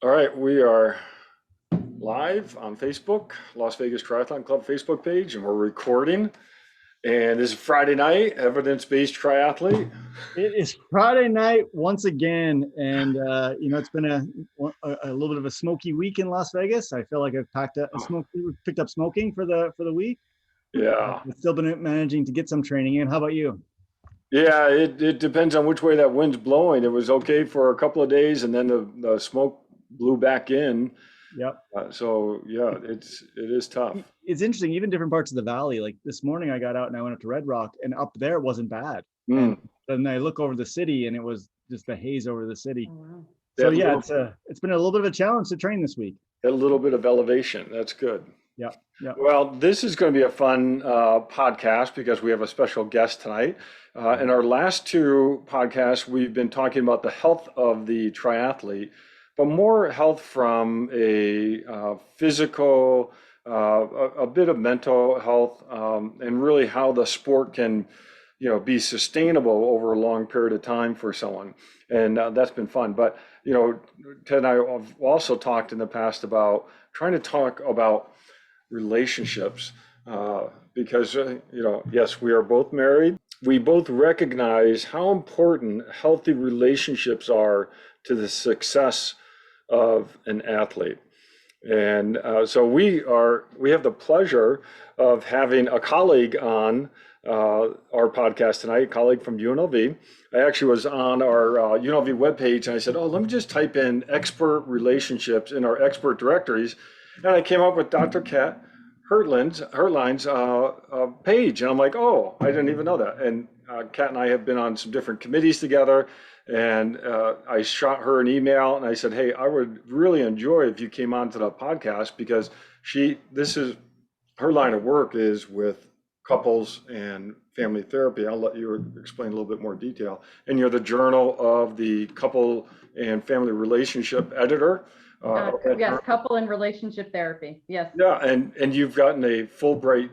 All right, we are live on Facebook, Las Vegas Triathlon Club Facebook page, and we're recording. And this is Friday night, evidence-based triathlete. It is Friday night once again, and it's been a little bit of a smoky week in Las Vegas. I feel like I've picked up smoking for the week. Yeah, I've still been managing to get some training in. How about you? yeah. It depends on which way that wind's blowing. It was okay for a couple of days, and then the smoke blew back in. Yep. So yeah, it is tough. It's interesting, even different parts of the valley. Like this morning, I got out and I went up to Red Rock, and up there it wasn't bad. And Mm, then I look over the city, and it was just the haze over the city. Oh, wow. So that yeah, little it's been a little bit of a challenge to train this week. that little bit of elevation. That's good. Yeah, yeah. Well, this is going to be a fun podcast because we have a special guest tonight. In our last two podcasts, we've been talking about the health of the triathlete, but more health from a physical, a bit of mental health, and really how the sport can, be sustainable over a long period of time for someone. And that's been fun. But, Ted and I have also talked in the past about trying to talk about relationships because yes, we are both married. We both recognize how important healthy relationships are to the success of an athlete. And so we have the pleasure of having a colleague on our podcast tonight, a colleague from UNLV. I actually was on our UNLV webpage and I said, oh, let me just type in expert relationships in our expert directories. And I came up with Dr. Kat Hertlein's page. And I'm like, oh, I didn't even know that. And Kat and I have been on some different committees together. And I shot her an email and I said, hey, I would really enjoy if you came on to the podcast because this is her line of work is with couples and family therapy. I'll let you explain a little bit more detail. And you're the Journal of the Couple and Family Relationship editor. Yes, couple and relationship therapy. Yes, Yeah, and you've gotten a Fulbright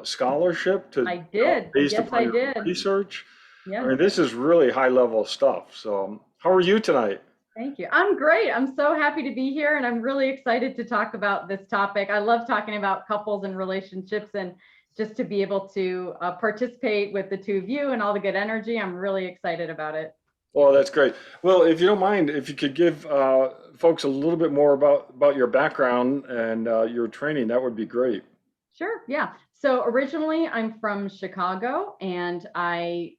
scholarship to I did. based Yes, upon I your did. research. I Yes, mean, this is really high level stuff. So, how are you tonight? thank you. I'm great. I'm so happy to be here, and I'm really excited to talk about this topic. I love talking about couples and relationships, and just to be able to participate with the two of you and all the good energy. I'm really excited about it. Well, that's great. Well, if you don't mind, if you could give folks a little bit more about your background and your training, that would be great. Sure. Yeah. So originally, I'm from Chicago, and I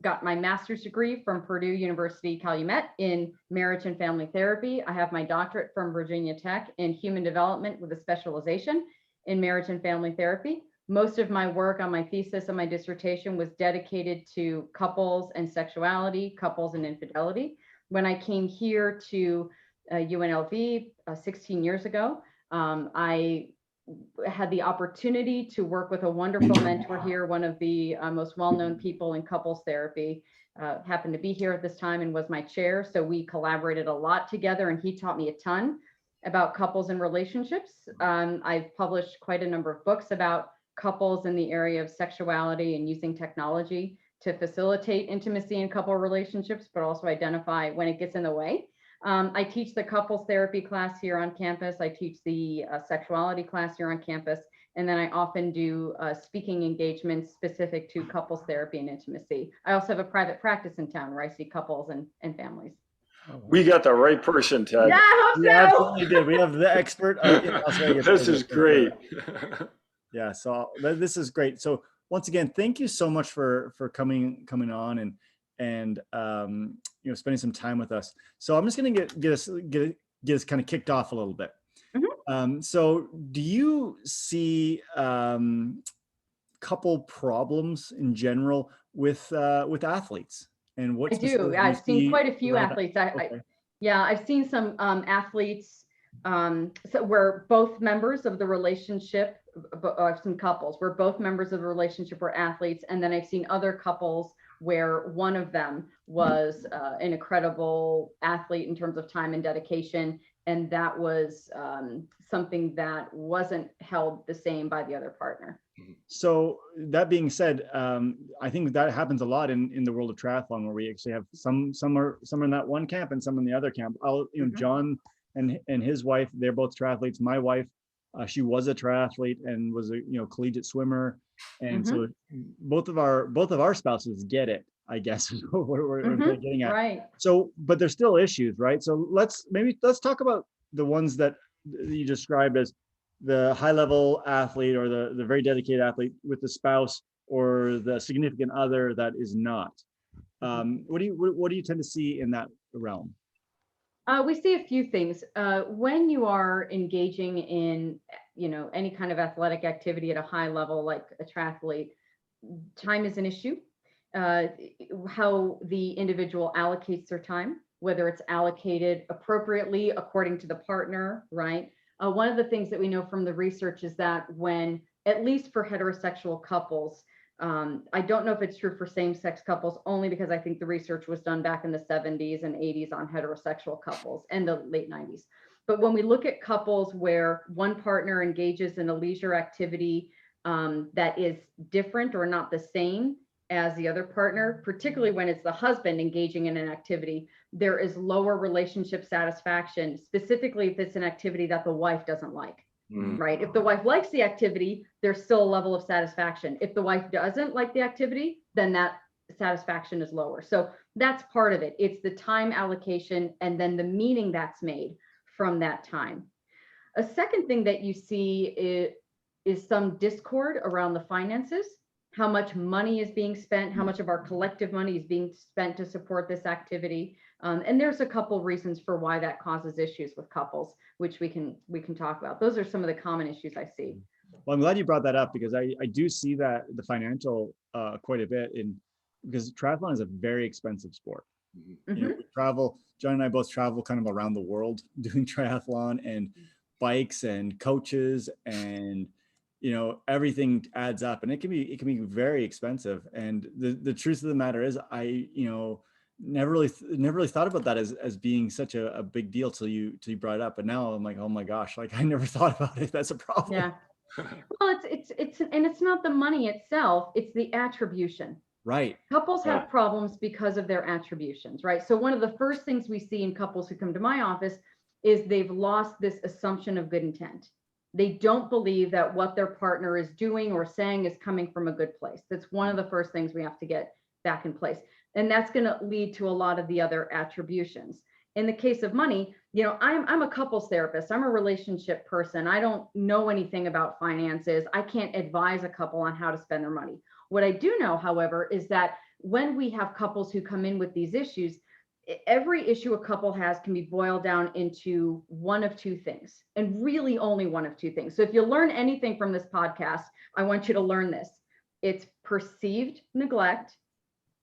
got my master's degree from Purdue University Calumet in marriage and family therapy. I have my doctorate from Virginia Tech in human development with a specialization in marriage and family therapy. Most of my work on my thesis and my dissertation was dedicated to couples and sexuality, couples and infidelity. When I came here to UNLV 16 years ago, I had the opportunity to work with a wonderful mentor here, one of the most well-known people in couples therapy, happened to be here at this time and was my chair. So we collaborated a lot together, and he taught me a ton about couples and relationships. I've published quite a number of books about couples in the area of sexuality and using technology to facilitate intimacy in couple relationships, but also identify when it gets in the way. I teach the couples therapy class here on campus. I teach the sexuality class here on campus. And then I often do speaking engagements specific to couples therapy and intimacy. I also have a private practice in town where I see couples and families. We got the right person, Ted. Yeah, I hope We so. absolutely did. We have the expert in Las Vegas. This is great. Yeah, so this is great. So once again, thank you so much for coming on and spending some time with us. So I'm just going to get us kind of kicked off a little bit. Mm-hmm. So do you see couple problems in general with athletes? And what I do. I've seen quite a few athletes. I've seen some athletes so where both members of the relationship, some couples where both members of the relationship were athletes, and then I've seen other couples where one of them was an incredible athlete in terms of time and dedication, and that was something that wasn't held the same by the other partner. So that being said, I think that happens a lot in the world of triathlon, where we actually have some are in that one camp and some in the other camp. John and his wife, they're both triathletes. My wife, she was a triathlete and was a collegiate swimmer, and so both of our spouses get it, I guess, is what we're getting at. Right. So, but there's still issues, right? So let's talk about the ones that you described as the high level athlete or the very dedicated athlete with the spouse or the significant other that is not. What do you tend to see in that realm? We see a few things. When you are engaging in, any kind of athletic activity at a high level, like a triathlete, time is an issue. How the individual allocates their time, whether it's allocated appropriately according to the partner, right? One of the things that we know from the research is that when, at least for heterosexual couples, I don't know if it's true for same-sex couples, only because I think the research was done back in the 70s and 80s on heterosexual couples and the late 90s. But when we look at couples where one partner engages in a leisure activity that is different or not the same as the other partner, particularly when it's the husband engaging in an activity, there is lower relationship satisfaction, specifically if it's an activity that the wife doesn't like. Right? If the wife likes the activity, there's still a level of satisfaction. If the wife doesn't like the activity, then that satisfaction is lower. So that's part of it. It's the time allocation and then the meaning that's made from that time. A second thing that you see is some discord around the finances, how much money is being spent, how much of our collective money is being spent to support this activity. And there's a couple reasons for why that causes issues with couples, which we can talk about. Those are some of the common issues I see. Well, I'm glad you brought that up because I do see that the financial quite a bit because triathlon is a very expensive sport. We travel, John and I both travel kind of around the world doing triathlon, and bikes and coaches and everything adds up, and it can be very expensive. And the truth of the matter is I never really thought about that as being such a big deal till you brought it up. But now I'm like, oh my gosh, like I never thought about it. That's a problem. Yeah. Well, it's not the money itself, it's the attribution. Right. Couples have problems because of their attributions, right? So one of the first things we see in couples who come to my office is they've lost this assumption of good intent. They don't believe that what their partner is doing or saying is coming from a good place. That's one of the first things we have to get back in place. And that's going to lead to a lot of the other attributions. In the case of money, I'm a couples therapist. I'm a relationship person. I don't know anything about finances. I can't advise a couple on how to spend their money. What I do know, however, is that when we have couples who come in with these issues, every issue a couple has can be boiled down into one of two things, and really only one of two things. So if you learn anything from this podcast, I want you to learn this. It's perceived neglect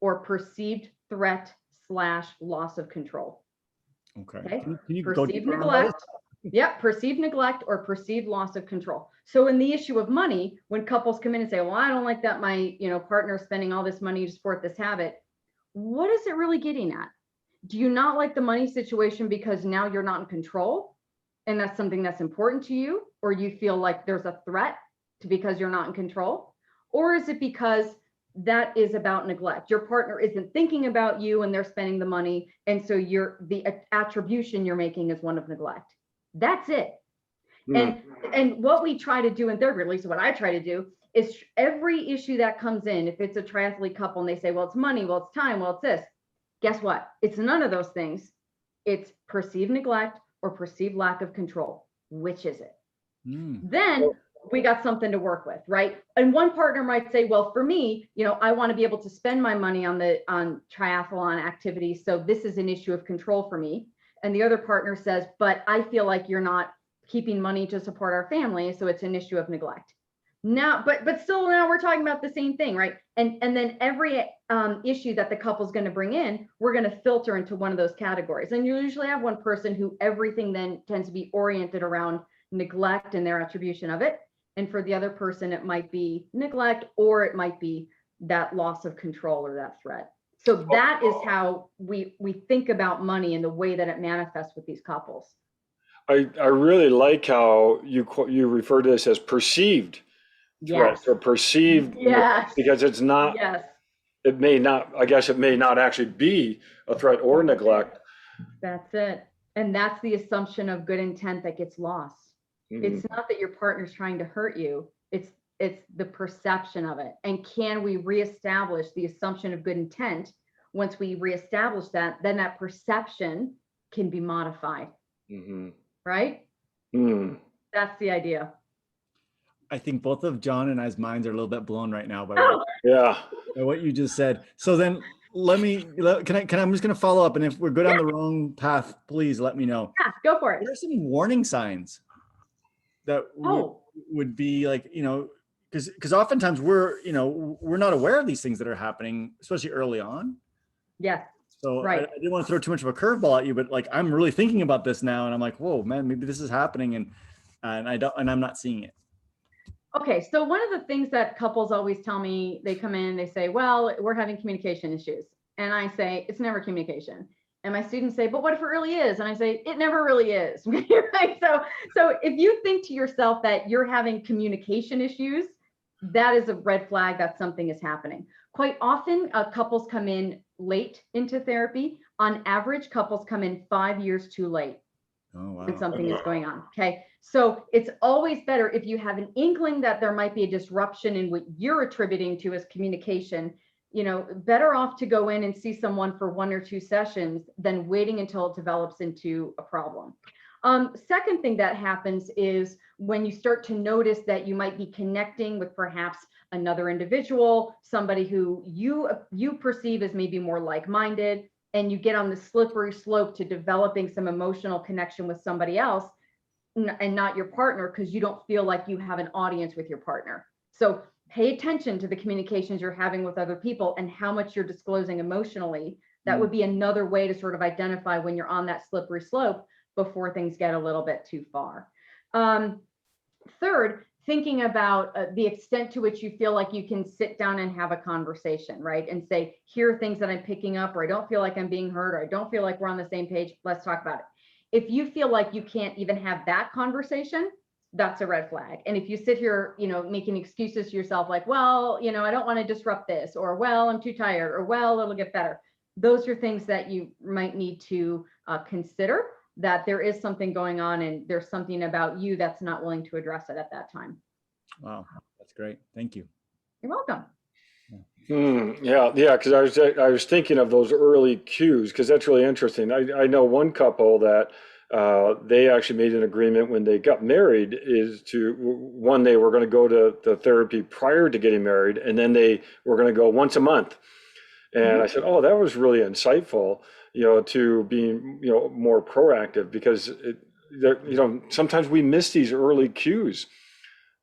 or perceived threat / loss of control. Okay. Can you perceived neglect. Yeah, perceived neglect or perceived loss of control. So in the issue of money, when couples come in and say, well, I don't like that my partner is spending all this money to support this habit, what is it really getting at? Do you not like the money situation because now you're not in control and that's something that's important to you? Or you feel like there's a threat because you're not in control? Or is it because that is about neglect? Your partner isn't thinking about you and they're spending the money. And so the attribution you're making is one of neglect. That's it. And what we try to do in therapy, at least what I try to do, is every issue that comes in, if it's a triathlete couple and they say, well, it's money, well, it's time, well, it's this. Guess what? It's none of those things. It's perceived neglect or perceived lack of control. Which is it? Then we got something to work with, right? And one partner might say, well, for me, I want to be able to spend my money on triathlon activities. So this is an issue of control for me. And the other partner says, but I feel like you're not keeping money to support our family. So it's an issue of neglect. Now, but still now we're talking about the same thing, right? And then every issue that the couple's going to bring in, we're going to filter into one of those categories. And you usually have one person who everything then tends to be oriented around neglect and their attribution of it. And for the other person, it might be neglect, or it might be that loss of control or that threat. So that is how we think about money and the way that it manifests with these couples. I really like how you refer to this as perceived threat or perceived, because it's not, it may not actually be a threat or neglect. That's it. And that's the assumption of good intent that gets lost. It's not that your partner's trying to hurt you. It's the perception of it. And can we reestablish the assumption of good intent? Once we reestablish that, then that perception can be modified. Right? That's the idea. I think both of John and I's minds are a little bit blown right now by what you just said. So then I'm just going to follow up, and if we're good on the wrong path, please let me know. Yeah, go for it. What are some warning signs that would be like, because oftentimes we're not aware of these things that are happening, especially early on. Yes. So right. I didn't want to throw too much of a curveball at you, but like, I'm really thinking about this now, and I'm like, whoa, man, maybe this is happening, and I'm not seeing it. Okay, so one of the things that couples always tell me, they come in, they say, well, we're having communication issues. And I say, it's never communication. And my students say, but what if it really is? And I say, it never really is. Right? So if you think to yourself that you're having communication issues, that is a red flag that something is happening. Quite often, couples come in late into therapy. On average, couples come in 5 years too late. Oh, wow. When something is going on. Okay. So it's always better if you have an inkling that there might be a disruption in what you're attributing to as communication, better off to go in and see someone for 1 or 2 sessions than waiting until it develops into a problem. Second thing that happens is when you start to notice that you might be connecting with perhaps another individual, somebody who you perceive as maybe more like-minded, and you get on the slippery slope to developing some emotional connection with somebody else and not your partner, because you don't feel like you have an audience with your partner. So pay attention to the communications you're having with other people and how much you're disclosing emotionally. That would be another way to sort of identify when you're on that slippery slope before things get a little bit too far. Third, thinking about the extent to which you feel like you can sit down and have a conversation, right? And say, here are things that I'm picking up, or I don't feel like I'm being heard, or I don't feel like we're on the same page. Let's talk about it. If you feel like you can't even have that conversation, that's a red flag. And if you sit here, making excuses to yourself, like, well, I don't want to disrupt this, or, well, I'm too tired, or, well, it'll get better. Those are things that you might need to consider, that there is something going on and there's something about you that's not willing to address it at that time. Wow, that's great. Thank you. You're welcome. Yeah, because I was thinking of those early cues, because that's really interesting. I know one couple that they actually made an agreement when they got married, is they were going to go to the therapy prior to getting married, and then they were going to go once a month. And I said, oh, that was really insightful, to being, more proactive, because sometimes we miss these early cues.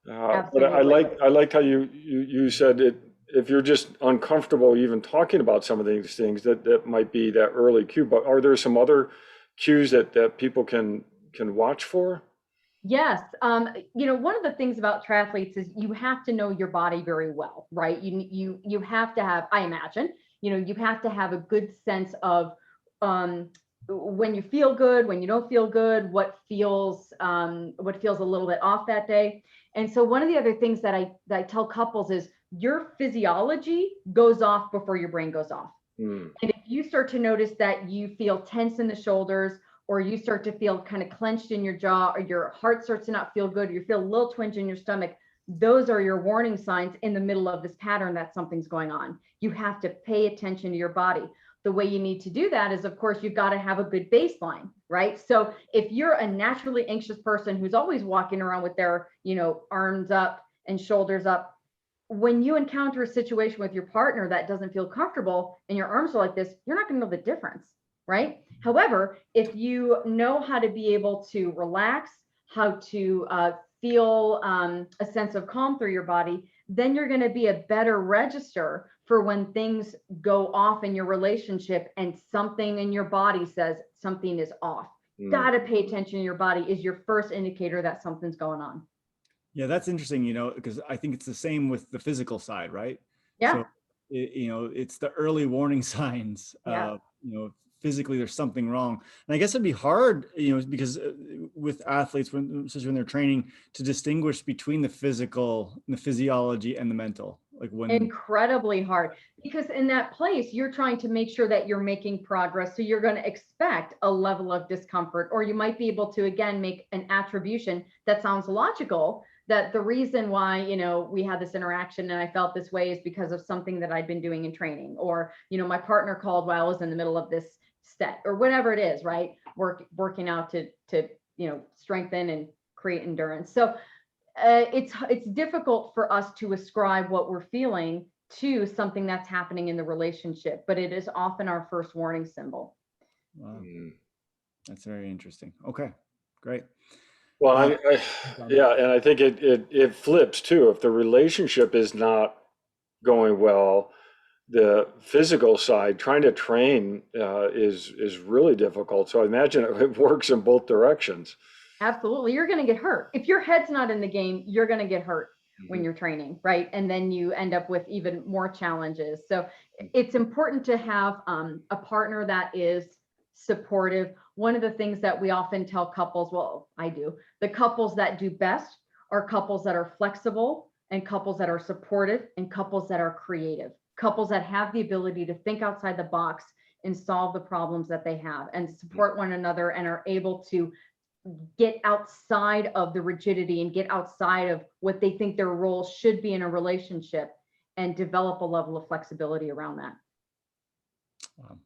But I liked how you said it. If you're just uncomfortable even talking about some of these things, that might be that early cue. But are there some other cues that people can watch for? Yes. One of the things about triathletes is you have to know your body very well, right? You have to have, I imagine, you have to have a good sense of when you feel good, when you don't feel good, what feels a little bit off that day. And so one of the other things that I tell couples is your physiology goes off before your brain goes off. And if you start to notice that you feel tense in the shoulders, or you start to feel kind of clenched in your jaw, or your heart starts to not feel good, or you feel a little twinge in your stomach, those are your warning signs in the middle of this pattern that something's going on. You have to pay attention to your body. The way you need to do that is, of course, you've got to have a good baseline, right? So if you're a naturally anxious person who's always walking around with their, arms up and shoulders up, when you encounter a situation with your partner that doesn't feel comfortable and your arms are like this, you're not going to know the difference, right? However, if you know how to be able to relax, how to feel a sense of calm through your body, then you're going to be a better register for when things go off in your relationship and something in your body says something is off. Got to pay attention to your body is your first indicator that something's going on. Yeah, that's interesting, because I think it's the same with the physical side, right? Yeah. So, it's the early warning signs. Yeah. Physically there's something wrong. And I guess it'd be hard, because with athletes, especially when they're training, to distinguish between the physical and the physiology and the mental, Like when incredibly hard, because in that place, you're trying to make sure that you're making progress. So you're going to expect a level of discomfort, or you might be able to, again, make an attribution that sounds logical, that the reason why, you know, we had this interaction and I felt this way is because of something that I'd been doing in training, or, you know, my partner called while I was in the middle of this set, or whatever it is, right? Working out to, you know, strengthen and create endurance. So it's difficult for us to ascribe what we're feeling to something that's happening in the relationship, but it is often our first warning symbol. Wow. That's very interesting. Okay, great. Well, yeah, and I think it flips too. If the relationship is not going well, the physical side, trying to train is really difficult. So I imagine it works in both directions. Absolutely. You're going to get hurt. If your head's not in the game, you're going to get hurt when you're training, right? And then you end up with even more challenges. So it's important to have a partner that is supportive. One of the things that we often tell couples, well, I do, the couples that do best are couples that are flexible, and couples that are supportive, and couples that are creative, couples that have the ability to think outside the box and solve the problems that they have and support one another, and are able to get outside of the rigidity and get outside of what they think their role should be in a relationship, and develop a level of flexibility around that. Wow.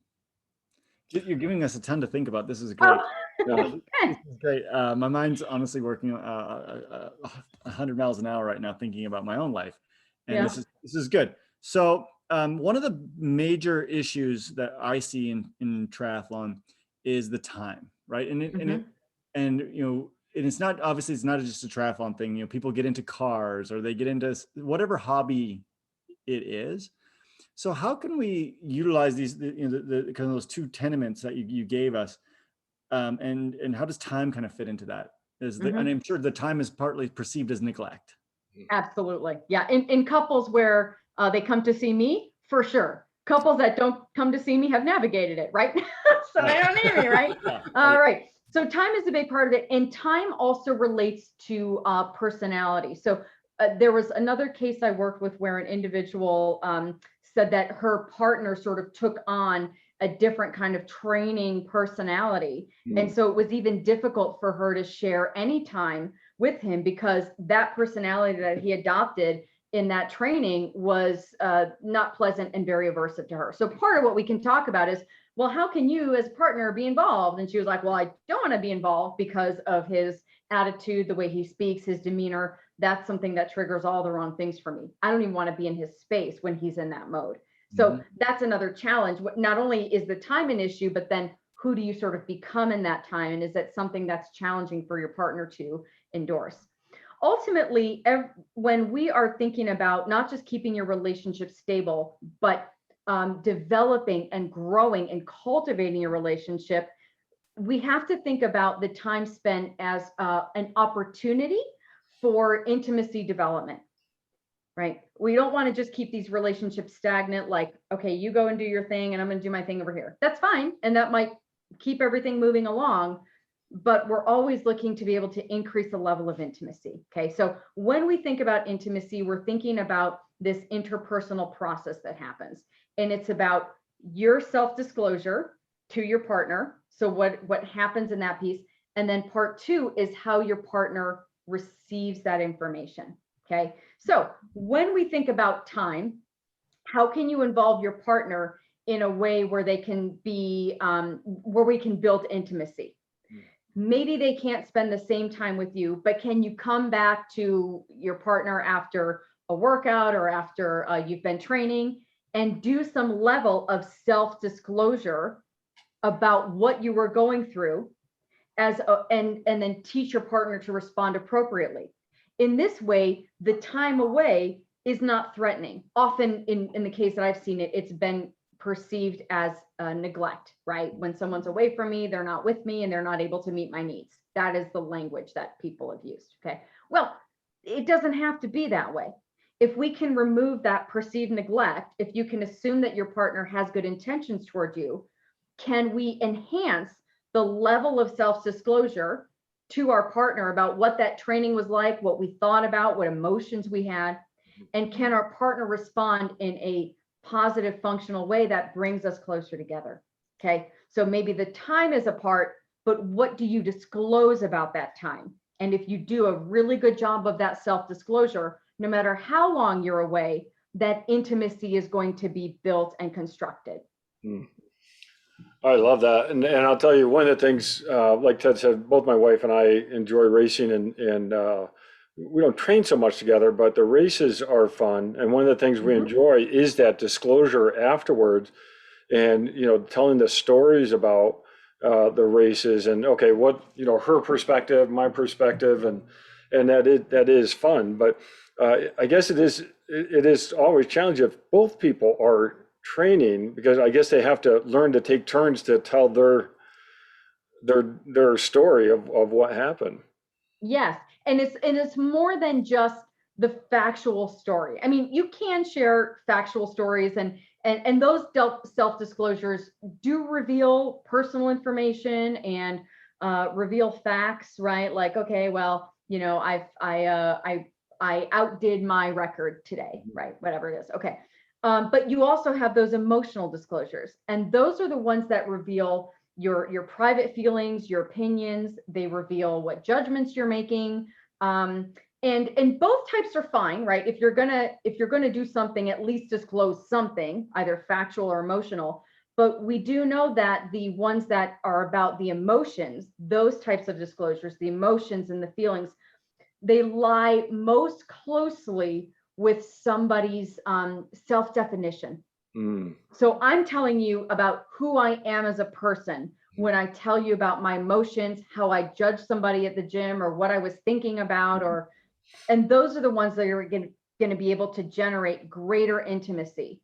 You're giving us a ton to think about. This is great. Oh. This is great. My mind's honestly working 100 miles an hour right now, thinking about my own life, and this is good. So one of the major issues that I see in triathlon is the time, right? And you know, and it's not, obviously it's not just a triathlon thing. You know, people get into cars, or they get into whatever hobby it is. So how can we utilize these, you know, the kind of those two tenements that you gave us, and how does time kind of fit into that? And I'm sure the time is partly perceived as neglect. Absolutely, yeah. In couples where they come to see me, for sure. Couples that don't come to see me have navigated it, right? So they don't need me, right? All right. So time is a big part of it, and time also relates to personality. So there was another case I worked with where an individual said that her partner sort of took on a different kind of training personality. And so it was even difficult for her to share any time with him, because that personality that he adopted in that training was not pleasant and very aversive to her. So part of what we can talk about is, well, how can you as a partner be involved? And she was like, well, I don't want to be involved because of his attitude, the way he speaks, his demeanor. That's something that triggers all the wrong things for me. I don't even want to be in his space when he's in that mode. So that's another challenge. Not only is the time an issue, but then who do you sort of become in that time? And is that something that's challenging for your partner to endorse? Ultimately, when we are thinking about not just keeping your relationship stable, but developing and growing and cultivating your relationship, we have to think about the time spent as an opportunity for intimacy development, right? We don't want to just keep these relationships stagnant, like, okay, you go and do your thing and I'm going to do my thing over here. That's fine. And that might keep everything moving along, but we're always looking to be able to increase the level of intimacy. Okay. So when we think about intimacy, we're thinking about this interpersonal process that happens. And it's about your self-disclosure to your partner. So what happens in that piece. And then part two is how your partner receives that information. Okay. So when we think about time, how can you involve your partner in a way where they can be, where we can build intimacy? Maybe they can't spend the same time with you, but can you come back to your partner after a workout or after you've been training and do some level of self-disclosure about what you were going through and then teach your partner to respond appropriately. In this way, the time away is not threatening. Often in the case that I've seen it, it's been perceived as neglect, right? When someone's away from me, they're not with me and they're not able to meet my needs. That is the language that people have used, okay? Well, it doesn't have to be that way. If we can remove that perceived neglect, if you can assume that your partner has good intentions toward you, can we enhance the level of self-disclosure to our partner about what that training was like, what we thought about, what emotions we had, And can our partner respond in a positive, functional way that brings us closer together? Okay. So maybe the time is apart, but what do you disclose about that time? And if you do a really good job of that self-disclosure, no matter how long you're away, that intimacy is going to be built and constructed. I love that. And I'll tell you, one of the things, like Ted said, both my wife and I enjoy racing, and we don't train so much together, but the races are fun. And one of the things we enjoy is that disclosure afterwards, and, telling the stories about the races, and okay, what, her perspective, my perspective, and that is fun. But I guess it is always challenging if both people are training, because I guess they have to learn to take turns to tell their story of what happened. Yes, and it's more than just the factual story. I mean, you can share factual stories, and those self-disclosures do reveal personal information and reveal facts, right? Like, okay, well, I outdid my record today, right? Whatever it is. Okay. But you also have those emotional disclosures, and those are the ones that reveal your private feelings, your opinions. They reveal what judgments you're making. And both types are fine, right? If you're gonna do something, at least disclose something, either factual or emotional. But we do know that the ones that are about the emotions, those types of disclosures, the emotions and the feelings, they lie most closely with somebody's self-definition. So I'm telling you about who I am as a person when I tell you about my emotions, how I judge somebody at the gym, or what I was thinking about, and those are the ones that are going to be able to generate greater intimacy,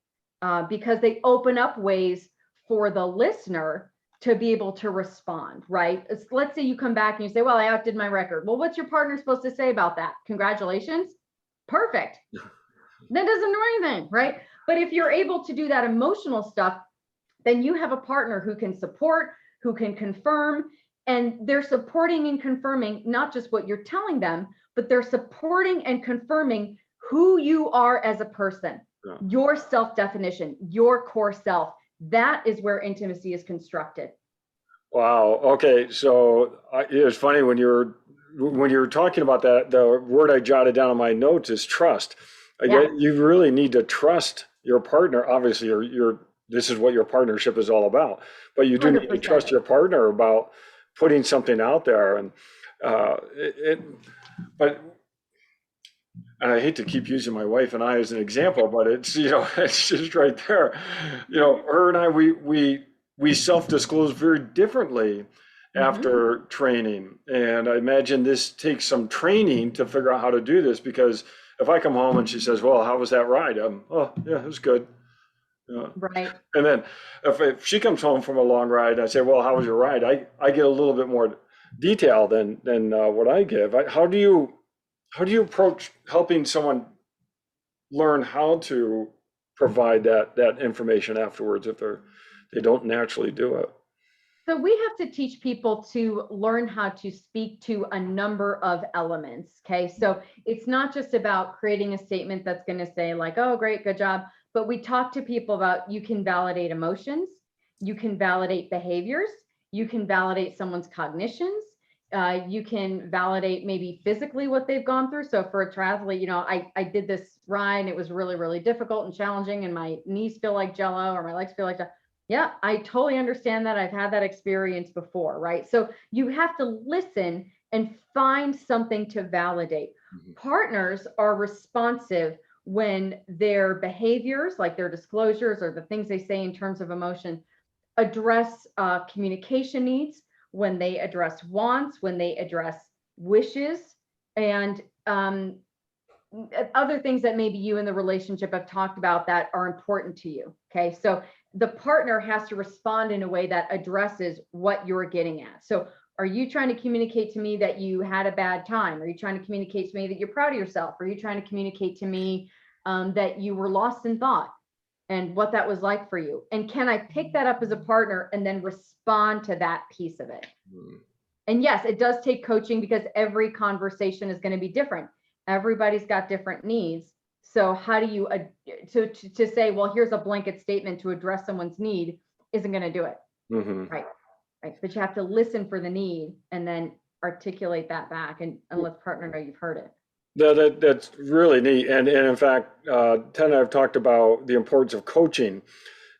because they open up ways for the listener to be able to respond, right? Let's say you come back and you say, well, I outdid my record. Well, what's your partner supposed to say about that? Congratulations. Perfect. That doesn't do anything, right? But if you're able to do that emotional stuff, then you have a partner who can support, who can confirm, and they're supporting and confirming not just what you're telling them, but they're supporting and confirming who you are as a person, your self-definition, your core self. That is where intimacy is constructed. Wow. Okay. So it was funny when you were talking about that. The word I jotted down on my notes is trust. You really need to trust your partner. Obviously, this is what your partnership is all about. But you do 100%. Need to trust your partner about putting something out there. And and I hate to keep using my wife and I as an example, but it's it's just right there. Her and I, we self-disclose very differently after training. And I imagine this takes some training to figure out how to do this, because if I come home and she says, well, how was that ride? Oh, yeah, it was good. Right. And then if she comes home from a long ride, I say, well, how was your ride? I get a little bit more detail than what I give. How do you approach helping someone learn how to provide that information afterwards if they don't naturally do it? So we have to teach people to learn how to speak to a number of elements. Okay. So it's not just about creating a statement that's going to say like, oh, great, good job. But we talk to people about, you can validate emotions, you can validate behaviors, you can validate someone's cognitions, you can validate maybe physically what they've gone through. So for a triathlete, I did this ride, it was really, really difficult and challenging, and my knees feel like jello or my legs feel like jello. Yeah, I totally understand that. I've had that experience before, right? So you have to listen and find something to validate. Partners are responsive when their behaviors, like their disclosures or the things they say in terms of emotion, address communication needs, when they address wants, when they address wishes, and other things that maybe you in the relationship have talked about that are important to you. Okay, so the partner has to respond in a way that addresses what you're getting at. So are you trying to communicate to me that you had a bad time? Are you trying to communicate to me that you're proud of yourself? Are you trying to communicate to me that you were lost in thought and what that was like for you? And can I pick that up as a partner and then respond to that piece of it? And yes, it does take coaching, because every conversation is going to be different. Everybody's got different needs. So how do you, to say, well, here's a blanket statement to address someone's need isn't going to do it. Right. Right. But you have to listen for the need and then articulate that back and let the partner know you've heard it. That's really neat. And in fact, Ted and I have talked about the importance of coaching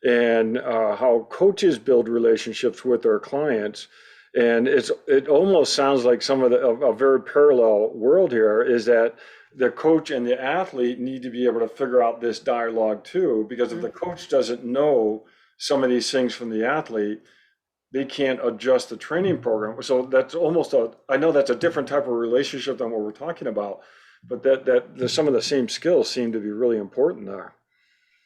and how coaches build relationships with their clients. And it almost sounds like some of a very parallel world here is that the coach and the athlete need to be able to figure out this dialogue too, because if the coach doesn't know some of these things from the athlete, they can't adjust the training program. So that's almost I know that's a different type of relationship than what we're talking about, but some of the same skills seem to be really important there.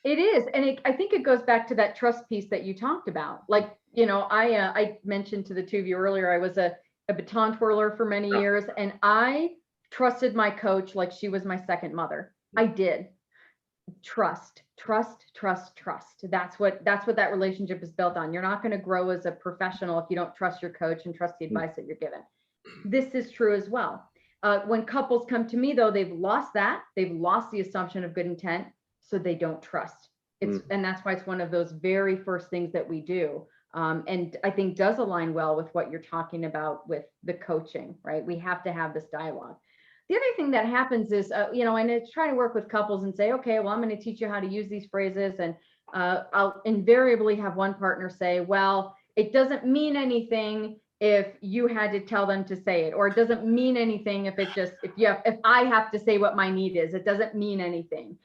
It is. And I think it goes back to that trust piece that you talked about. Like, I mentioned to the two of you earlier, I was a baton twirler for many years, and I trusted my coach like she was my second mother. I did. Trust. That's what that relationship is built on. You're not going to grow as a professional if you don't trust your coach and trust the advice that you're given. This is true as well. When couples come to me, though, they've lost that. They've lost the assumption of good intent, so they don't trust. And that's why it's one of those very first things that we do. And I think does align well with what you're talking about with the coaching, right? We have to have this dialogue. The other thing that happens is, and it's trying to work with couples and say, okay, well, I'm going to teach you how to use these phrases. And I'll invariably have one partner say, well, it doesn't mean anything if you had to tell them to say it, or it doesn't mean anything if I have to say what my need is, it doesn't mean anything.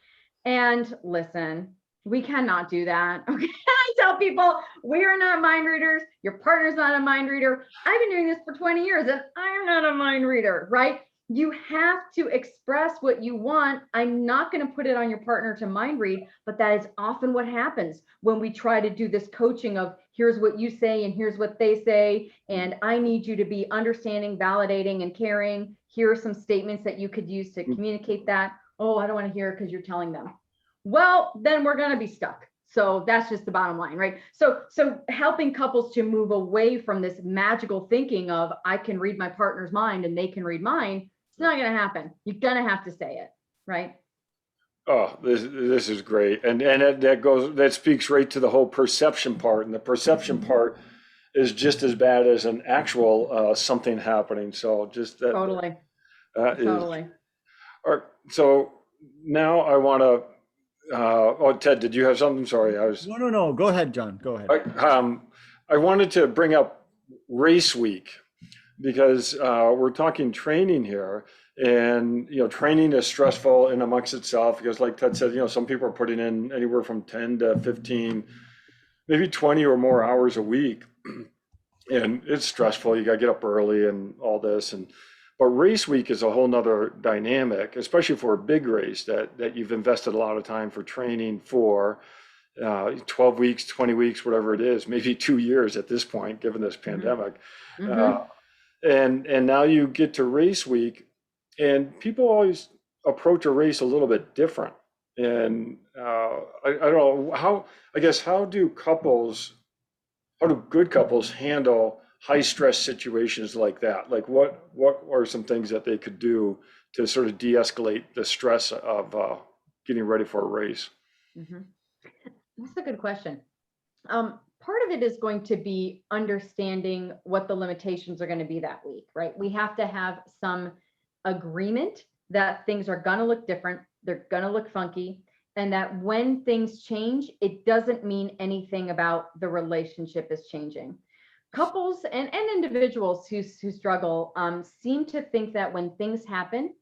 And listen, we cannot do that. Okay. I tell people we are not mind readers. Your partner's not a mind reader. I've been doing this for 20 years and I'm not a mind reader, right? You have to express what you want. I'm not going to put it on your partner to mind read, but that is often what happens when we try to do this coaching of here's what you say and here's what they say. And I need you to be understanding, validating, and caring. Here are some statements that you could use to communicate that. Oh, I don't want to hear it because you're telling them. Well, then we're going to be stuck. So that's just the bottom line, right? So helping couples to move away from this magical thinking of I can read my partner's mind and they can read mine. It's not going to happen. You're going to have to say it, right? Oh, this is great. And that speaks right to the whole perception part. And the perception part is just as bad as an actual something happening. So just that. Totally. Totally. All right. So now I want to, Ted, did you have something? Sorry, I was. No. Go ahead, John. Go ahead. I wanted to bring up race week because we're talking training here, and training is stressful in amongst itself because, like Ted said, some people are putting in anywhere from 10 to 15, maybe 20 or more hours a week, and it's stressful. You got to get up early and all this, but race week is a whole nother dynamic, especially for a big race that you've invested a lot of time for training for 12 weeks, 20 weeks, whatever it is, maybe 2 years at this point, given this pandemic. And now you get to race week, and people always approach a race a little bit different. And I don't know how do good couples handle high stress situations like that? Like what are some things that they could do to sort of de-escalate the stress of getting ready for a race? That's a good question. Part of it is going to be understanding what the limitations are going to be that week, right? We have to have some agreement that things are going to look different. They're going to look funky. And that when things change, it doesn't mean anything about the relationship is changing. Couples and individuals who struggle seem to think that when things happen,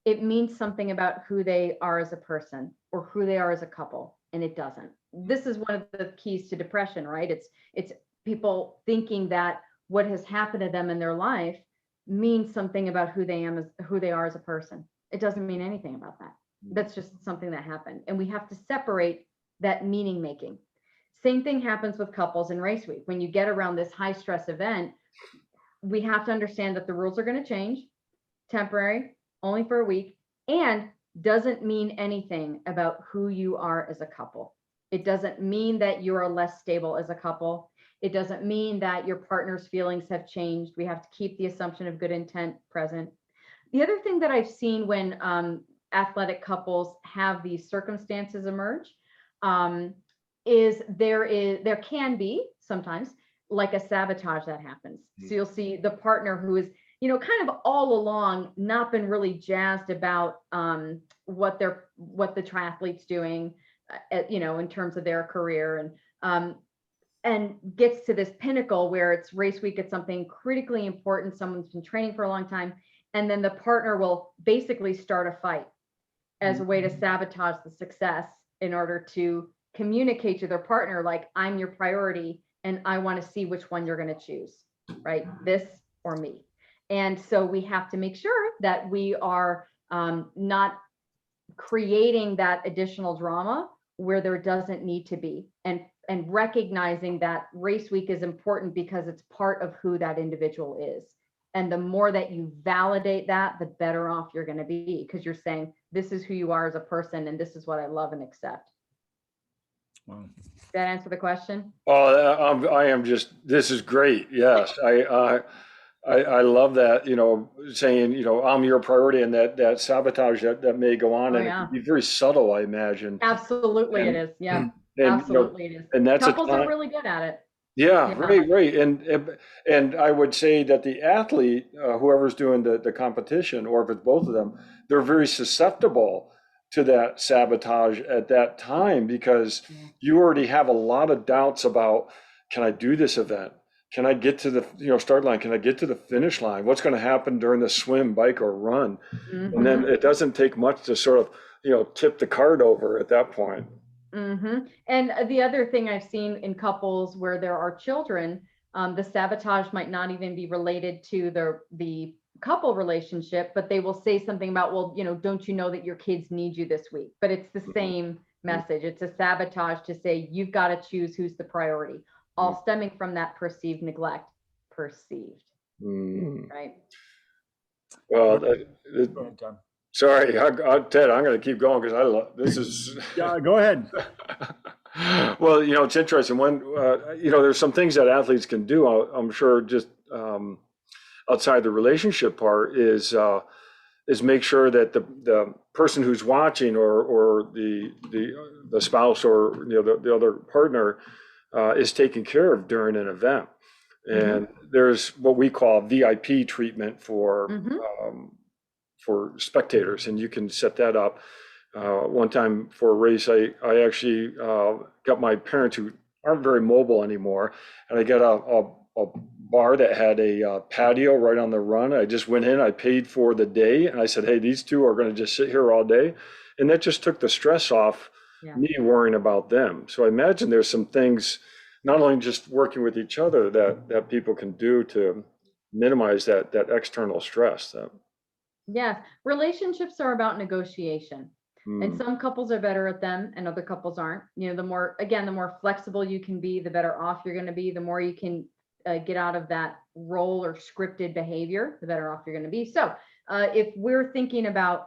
it means something about who they are as a person or who they are as a couple, and it doesn't. This is one of the keys to depression, right? It's people thinking that what has happened to them in their life means something about who they are as a person. It doesn't mean anything about that. That's just something that happened, and we have to separate that meaning making. Same thing happens with couples in race week. When you get around this high stress event, we have to understand that the rules are going to change, temporary, only for a week, and doesn't mean anything about who you are as a couple. It doesn't mean that you are less stable as a couple. It doesn't mean that your partner's feelings have changed. We have to keep the assumption of good intent present. The other thing that I've seen when athletic couples have these circumstances emerge, is there can be sometimes like a sabotage that happens. So you'll see the partner who is, kind of all along not been really jazzed about what the triathlete's doing, in terms of their career, and gets to this pinnacle where it's race week, it's something critically important, someone's been training for a long time, and then the partner will basically start a fight as a way to sabotage the success in order to communicate to their partner, like, I'm your priority and I want to see which one you're going to choose, right? This or me. And so we have to make sure that we are not creating that additional drama where there doesn't need to be, and recognizing that race week is important because it's part of who that individual is. And the more that you validate that, the better off you're going to be, because you're saying, this is who you are as a person and this is what I love and accept. Wow. Did that answer the question? Oh, I am just, this is great. Yes. I love that, saying, I'm your priority, and that sabotage that may go on, Oh, and it yeah. can be very subtle, I imagine. Absolutely, And- it is. Yeah, And, absolutely, it is. and that's Couples are really good at it. Yeah, Yeah. right. And I would say that the athlete, whoever's doing the competition, or if it's both of them, they're very susceptible to that sabotage at that time, because you already have a lot of doubts about, can I do this event? Can I get to the start line? Can I get to the finish line? What's going to happen during the swim, bike, or run? And then it doesn't take much to sort of tip the card over at that point. And the other thing I've seen in couples where there are children, the sabotage might not even be related to the couple relationship, but they will say something about, well, don't you know that your kids need you this week? But it's the same message. It's a sabotage to say, you've got to choose who's the priority, all stemming from that perceived neglect. Right? Well, Go ahead, Tom. sorry, Ted, I'm going to keep going because I love this. Is Yeah, go ahead. Well, it's interesting when there's some things that athletes can do. I'm sure just outside the relationship part is make sure that the person who's watching, or the spouse, or the other partner is taken care of during an event. And there's what we call VIP treatment for spectators, and you can set that up. One time for a race, I actually got my parents, who aren't very mobile anymore, and I got a bar that had a patio right on the run. I just went in, I paid for the day, and I said, hey, these two are going to just sit here all day. And that just took the stress off me worrying about them. So I imagine there's some things, not only just working with each other, that people can do to minimize that external stress. Yes, relationships are about negotiation. And some couples are better at them and other couples aren't. The more flexible you can be, the better off you're going to be. The more you can get out of that role or scripted behavior, the better off you're going to be. So if we're thinking about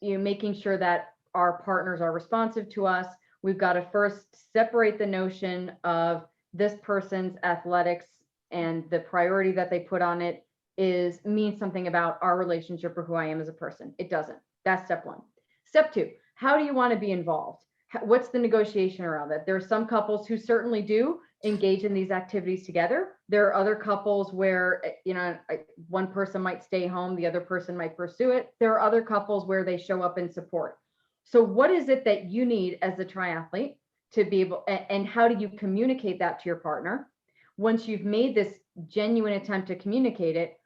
making sure that our partners are responsive to us, we've got to first separate the notion of this person's athletics and the priority that they put on it means something about our relationship or who I am as a person. It doesn't. That's step one. Step two, how do you want to be involved? What's the negotiation around that? There are some couples who certainly do engage in these activities together. There are other couples where, one person might stay home, the other person might pursue it. There are other couples where they show up in support. So what is it that you need as a triathlete to be able, and how do you communicate that to your partner? Once you've made this genuine attempt to communicate it,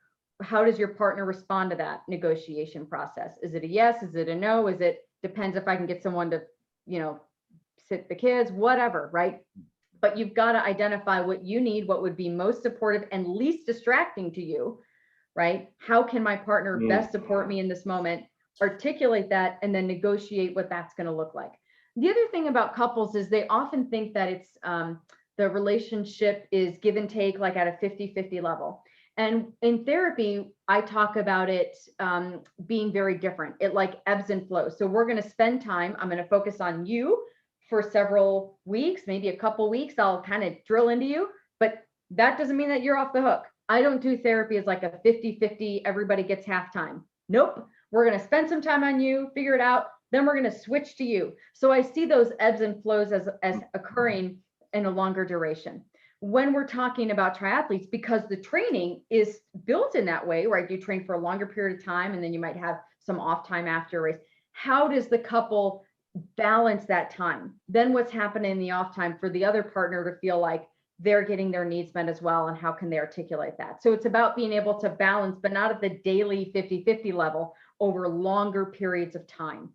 how does your partner respond to that negotiation process? Is it a yes? Is it a no? Depends if I can get someone to, sit the kids, whatever, right? But you've got to identify what you need, what would be most supportive and least distracting to you, right? How can my partner best support me in this moment? Articulate that and then negotiate what that's going to look like. The other thing about couples is they often think that it's the relationship is give and take, like at a 50-50 level. And in therapy, I talk about it being very different. It like ebbs and flows. So we're going to spend time. I'm going to focus on you for several weeks, maybe a couple weeks. I'll kind of drill into you, but that doesn't mean that you're off the hook. I don't do therapy as like a 50-50, everybody gets half time. Nope. we're going to spend some time on you, figure it out, then we're going to switch to you. So I see those ebbs and flows as occurring in a longer duration. When we're talking about triathletes, because the training is built in that way, right? You train for a longer period of time, and then you might have some off time after a race. How does the couple balance that time? Then what's happening in the off time for the other partner to feel like they're getting their needs met as well, and how can they articulate that? So it's about being able to balance, but not at the daily 50-50 level, over longer periods of time,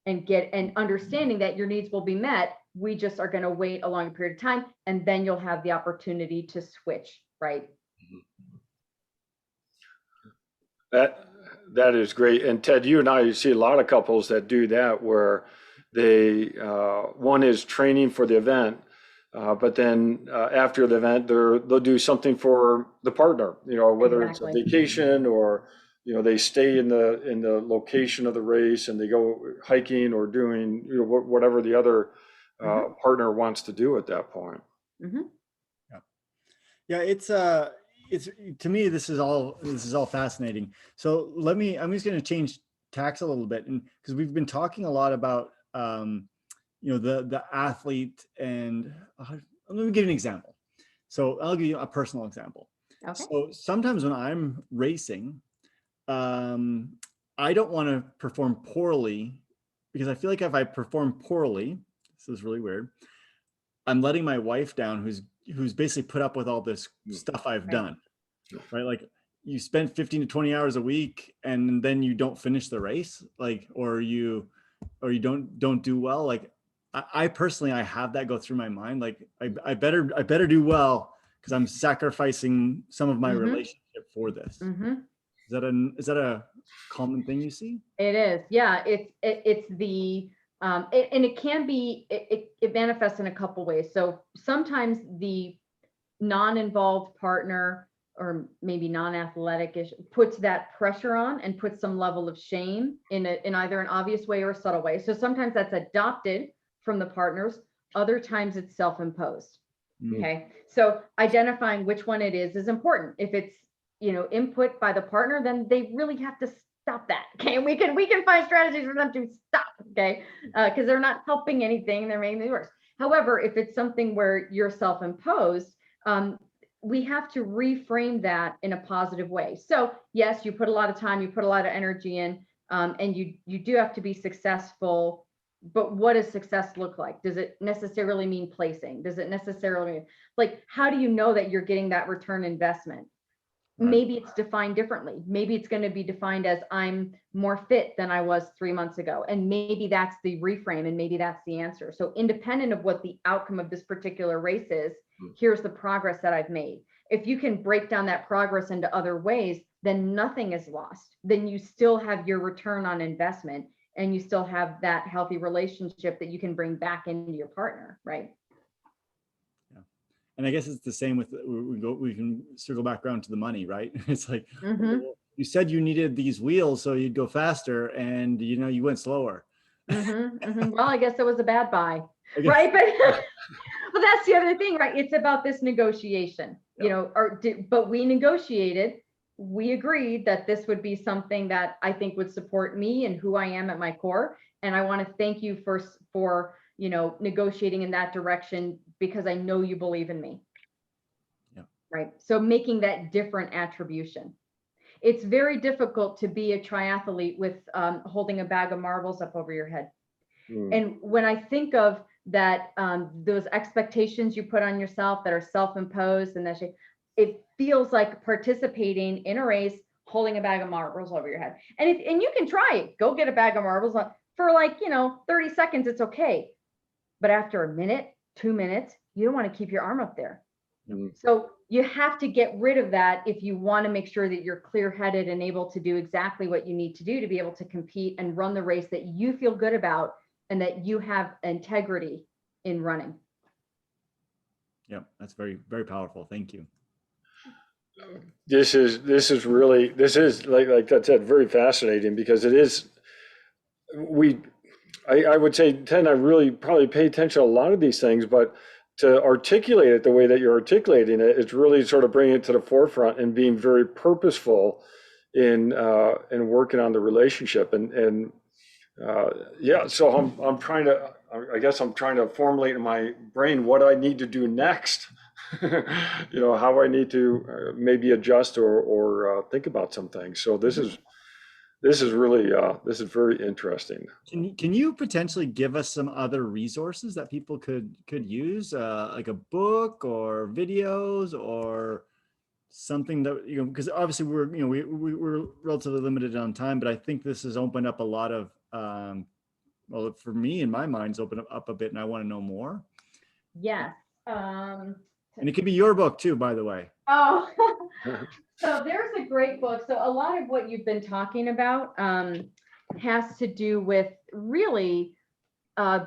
and understanding that your needs will be met. We just are going to wait a longer period of time, and then you'll have the opportunity to switch, right? That is great. And Ted, you and I, you see a lot of couples that do that, where they one is training for the event, but then after the event, they'll do something for the partner, whether it's a vacation, or they stay in the location of the race, and they go hiking or doing whatever the other partner wants to do at that point. Mm-hmm. Yeah, it's to me, this is all fascinating. So I'm just going to change tacks a little bit, and because we've been talking a lot about the athlete, and let me give you an example. So I'll give you a personal example. Okay. So sometimes when I'm racing, I don't want to perform poorly, because I feel like if I perform poorly, this is really weird, I'm letting my wife down, who's basically put up with all this stuff I've done, right? Like, you spend 15 to 20 hours a week, and then you don't finish the race, or you don't do well. Like, I personally, I have that go through my mind. Like, I better do well, because I'm sacrificing some of my relationship for this. Mm-hmm. Is that a common thing you see? It is. Yeah. It's the, and it can be, it manifests in a couple ways. So sometimes the non-involved partner, or maybe non-athletic, puts that pressure on and puts some level of shame in either an obvious way or a subtle way. So sometimes that's adopted from the partners. Other times it's self-imposed. Okay. So identifying which one it is important. If it's, input by the partner, then they really have to stop that. Okay. We can find strategies for them to stop. Okay. Because they're not helping anything. They're making it worse. However, if it's something where you're self-imposed, we have to reframe that in a positive way. So yes, you put a lot of time, you put a lot of energy in, and you do have to be successful. But what does success look like? Does it necessarily mean placing? Does it necessarily mean, like, how do you know that you're getting that return investment? Right. Maybe it's defined differently. Maybe it's going to be defined as, I'm more fit than I was 3 months ago. And maybe that's the reframe, and maybe that's the answer. So independent of what the outcome of this particular race is, here's the progress that I've made. If you can break down that progress into other ways, then nothing is lost. Then you still have your return on investment, and you still have that healthy relationship that you can bring back into your partner, right? Yeah. And I guess it's the same with, we can circle back around to the money, right? It's like, you said you needed these wheels so you'd go faster, and you went slower. Well, I guess it was a bad buy, right? But well, that's the other thing, right? It's about this negotiation, but we negotiated. We agreed that this would be something that I think would support me and who I am at my core. And I want to thank you for negotiating in that direction, because I know you believe in me. Yeah. Right. So making that different attribution. It's very difficult to be a triathlete with holding a bag of marbles up over your head. And when I think of that, those expectations you put on yourself that are self-imposed, and it feels like participating in a race holding a bag of marbles over your head. And you can try it. Go get a bag of marbles for 30 seconds. It's okay. But after a minute, 2 minutes, you don't want to keep your arm up there. So you have to get rid of that if you want to make sure that you're clear-headed and able to do exactly what you need to do to be able to compete and run the race that you feel good about, and that you have integrity in running. Yeah, that's very, very powerful. Thank you. This is like that said, very fascinating, because it is, I would say, Ted, I really probably pay attention to a lot of these things, but to articulate it the way that you're articulating it, it's really sort of bringing it to the forefront and being very purposeful in working on the relationship. Yeah, so I'm trying to, I guess I'm trying to formulate in my brain what I need to do next. How I need to maybe adjust or think about some things. So this is really this is very interesting. Can you potentially give us some other resources that people could use, like a book or videos or something that, because obviously we're relatively limited on time, but I think this has opened up a lot of, well, for me, in my mind, it's opened up a bit, and I want to know more. Yes. And it could be your book too, by the way. Oh, so there's a great book. So a lot of what you've been talking about has to do with really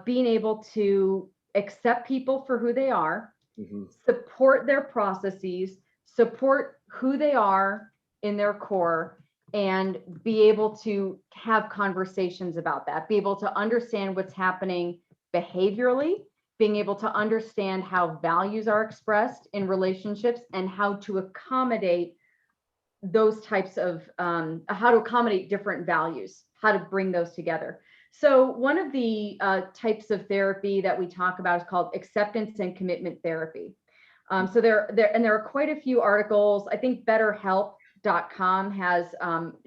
being able to accept people for who they are, support their processes, support who they are in their core, and be able to have conversations about that, be able to understand what's happening behaviorally, being able to understand how values are expressed in relationships and how to accommodate those types of, how to accommodate different values, how to bring those together. So one of the types of therapy that we talk about is called acceptance and commitment therapy. So there are quite a few articles. I think BetterHelp.com has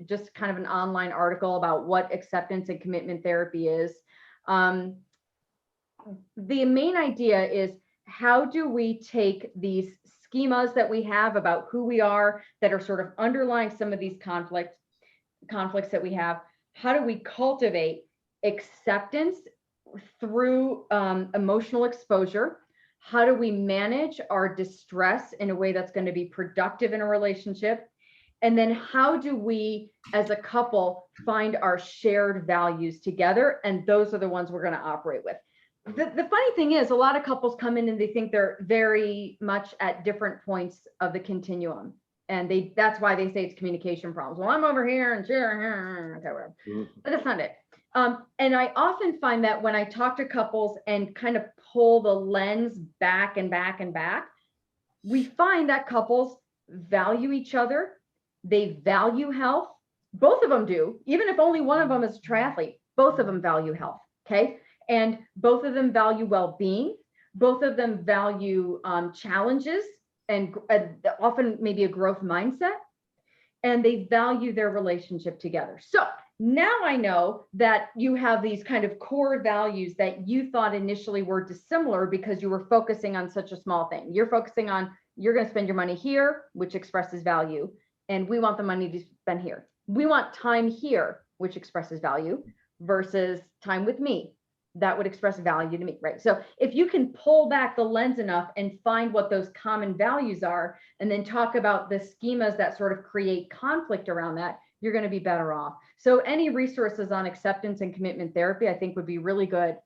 just kind of an online article about what acceptance and commitment therapy is. The main idea is, how do we take these schemas that we have about who we are that are sort of underlying some of these conflicts that we have? How do we cultivate acceptance through emotional exposure? How do we manage our distress in a way that's going to be productive in a relationship? And then how do we, as a couple, find our shared values together? And those are the ones we're going to operate with. The funny thing is, a lot of couples come in and they think they're very much at different points of the continuum. And that's why they say it's communication problems. Well, I'm over here and here, okay, whatever. But that's not it. And I often find that when I talk to couples and kind of pull the lens back and back and back, we find that couples value each other. They value health. Both of them do. Even if only one of them is a triathlete, both of them value health. Okay. And both of them value well-being. Both of them value challenges and often maybe a growth mindset. And they value their relationship together. So now I know that you have these kind of core values that you thought initially were dissimilar because you were focusing on such a small thing. You're focusing on, you're going to spend your money here, which expresses value. And we want the money to spend here. We want time here, which expresses value, versus time with me. That would express value to me, right? So if you can pull back the lens enough and find what those common values are, and then talk about the schemas that sort of create conflict around that, you're going to be better off. So any resources on acceptance and commitment therapy, I think would be really good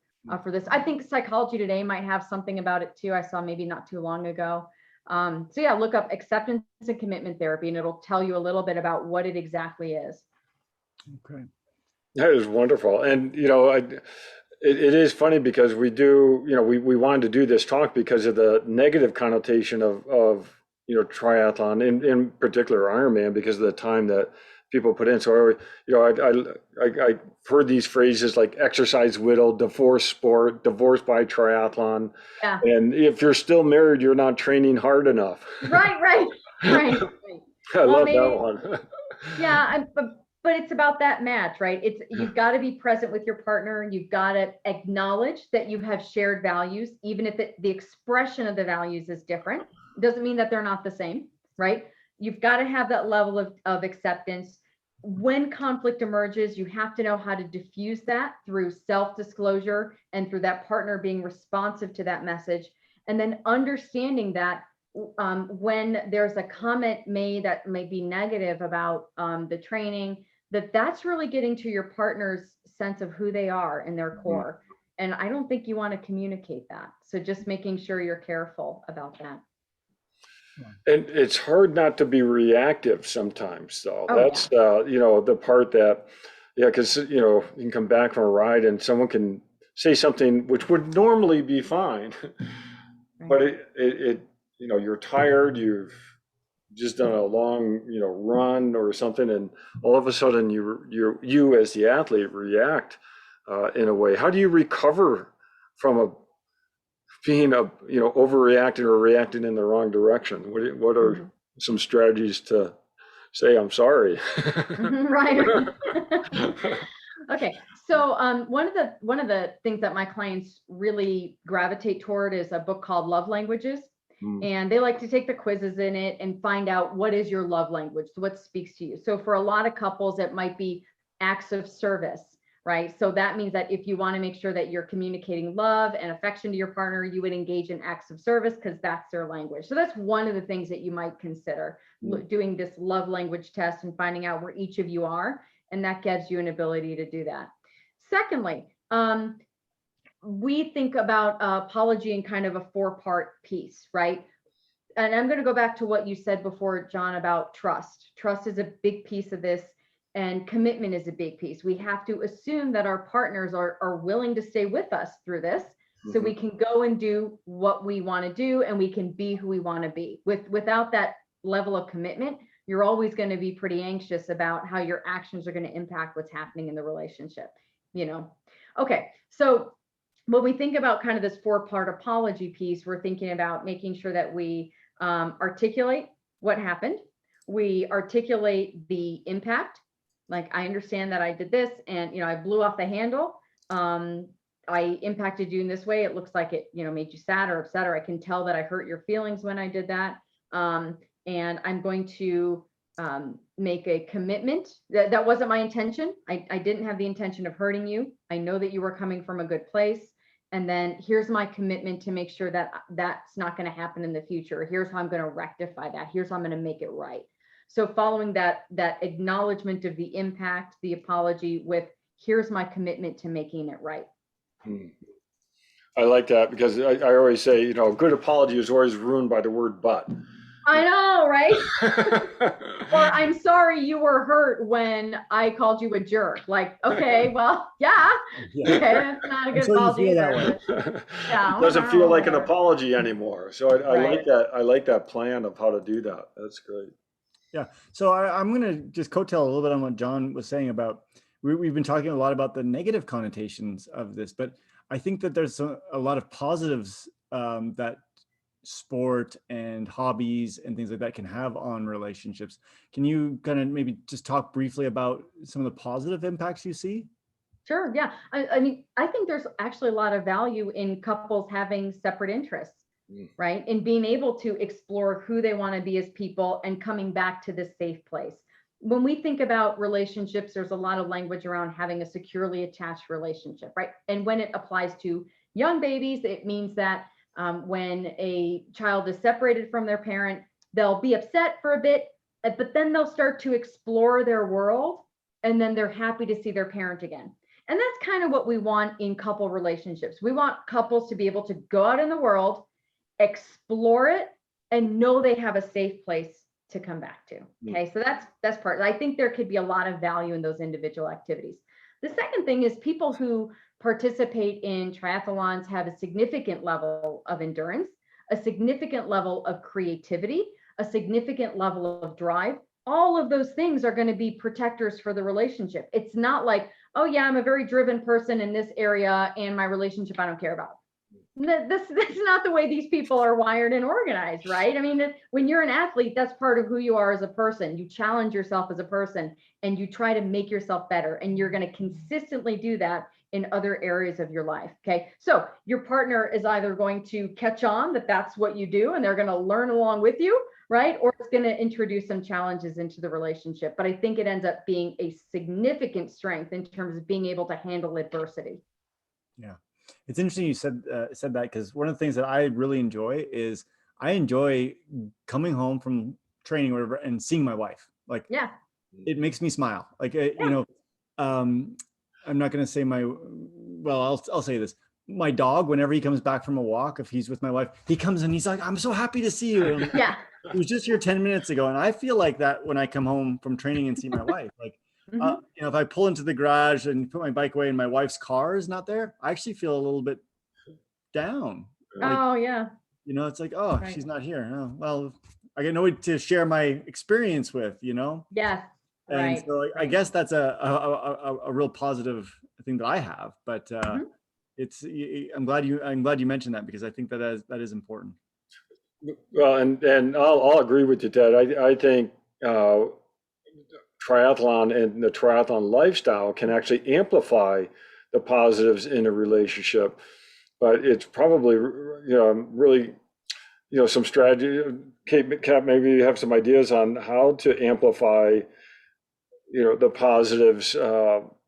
for this. I think Psychology Today might have something about it too. I saw maybe not too long ago. So yeah, look up acceptance and commitment therapy, and it'll tell you a little bit about what it exactly is. Okay. That is wonderful. And, it is funny because we do, we wanted to do this talk because of the negative connotation of triathlon, in particular Ironman, because of the time that people put in. So, I heard these phrases like exercise widow, divorce sport, divorced by triathlon. Yeah. And if you're still married, you're not training hard enough. Right. I love that one. Yeah, but it's about that match, right? You've got to be present with your partner. You've got to acknowledge that you have shared values, even if the expression of the values is different. It doesn't mean that they're not the same, right? You've got to have that level of acceptance. When conflict emerges, you have to know how to diffuse that through self-disclosure and through that partner being responsive to that message. And then understanding that when there's a comment made that may be negative about the training, that's really getting to your partner's sense of who they are in their core. And I don't think you want to communicate that. So just making sure you're careful about that. And it's hard not to be reactive sometimes, though. Oh, That's the part that, because you can come back from a ride and someone can say something which would normally be fine, but it you're tired, you've just done a long, run or something, and all of a sudden you as the athlete react in a way. How do you recover from being overreacting or reacting in the wrong direction? What are some strategies to say I'm sorry? Right. Okay. So one of the things that my clients really gravitate toward is a book called Love Languages. And they like to take the quizzes in it and find out what is your love language, what speaks to you. So for a lot of couples, it might be acts of service, right? So that means that if you want to make sure that you're communicating love and affection to your partner, you would engage in acts of service because that's their language. So that's one of the things that you might consider, doing this love language test and finding out where each of you are. And that gives you an ability to do that. Secondly, we think about apology in kind of a 4-part piece, right? And I'm going to go back to what you said before, John, about trust. Trust is a big piece of this, and commitment is a big piece. We have to assume that our partners are willing to stay with us through this, so we can go and do what we want to do, and we can be who we want to be. Without that level of commitment, you're always going to be pretty anxious about how your actions are going to impact what's happening in the relationship, Okay, so when we think about kind of this 4-part apology piece, we're thinking about making sure that we articulate what happened. We articulate the impact. Like, I understand that I did this and, I blew off the handle. I impacted you in this way. It looks like it, made you sad or upset, or I can tell that I hurt your feelings when I did that. And I'm going to make a commitment. That wasn't my intention. I didn't have the intention of hurting you. I know that you were coming from a good place. And then here's my commitment to make sure that that's not going to happen in the future. Here's how I'm going to rectify that. Here's how I'm going to make it right. So following that acknowledgement of the impact, the apology with, here's my commitment to making it right. I like that, because I always say, a good apology is always ruined by the word but. I know, right? Or I'm sorry you were hurt when I called you a jerk. Like, okay, well, yeah. Okay, that's not a good apology either. Yeah, it doesn't feel like an apology anymore. So I like that. I like that plan of how to do that. That's great. Yeah. So I'm going to just coattail a little bit on what John was saying about, we've been talking a lot about the negative connotations of this, but I think that there's a lot of positives that sport and hobbies and things like that can have on relationships. Can you kind of maybe just talk briefly about some of the positive impacts you see? Sure. Yeah. I mean, I think there's actually a lot of value in couples having separate interests, right? And being able to explore who they want to be as people and coming back to this safe place. When we think about relationships, there's a lot of language around having a securely attached relationship, right? And when it applies to young babies, it means that when a child is separated from their parent, they'll be upset for a bit, but then they'll start to explore their world, and then they're happy to see their parent again. And that's kind of what we want in couple relationships. We want couples to be able to go out in the world, explore it, and know they have a safe place to come back to. Okay, so that's part. I think there could be a lot of value in those individual activities. The second thing is, people who participate in triathlons have a significant level of endurance, a significant level of creativity, a significant level of drive. All of those things are going to be protectors for the relationship. It's not like, oh yeah, I'm a very driven person in this area and my relationship I don't care about. That's not the way these people are wired and organized, right? I mean, when you're an athlete, that's part of who you are as a person. You challenge yourself as a person and you try to make yourself better, and you're going to consistently do that in other areas of your life. Okay, so your partner is either going to catch on that that's what you do and they're going to learn along with you, right? Or it's going to introduce some challenges into the relationship. But I think it ends up being a significant strength in terms of being able to handle adversity. Yeah. It's interesting you said that, because one of the things that I really enjoy is I enjoy coming home from training or whatever and seeing my wife. Like, yeah, it makes me smile. Like, I'm not going to say I'll say this. My dog, whenever he comes back from a walk, if he's with my wife, he comes and he's like, I'm so happy to see you. Yeah. He was just here 10 minutes ago. And I feel like that when I come home from training and see my wife. Like, if I pull into the garage and put my bike away and my wife's car is not there, I actually feel a little bit down. Like, oh yeah. It's like, oh, right. She's not here. Oh, well, I get nobody to share my experience with, Yes. And Right. so I guess that's a real positive thing that I have, but Mhm. I'm glad you mentioned that, because I think that is important. Well, and I'll agree with you, Ted. I think triathlon and the triathlon lifestyle can actually amplify the positives in a relationship, but it's probably, really, some strategy. Kat, maybe you have some ideas on how to amplify, the positives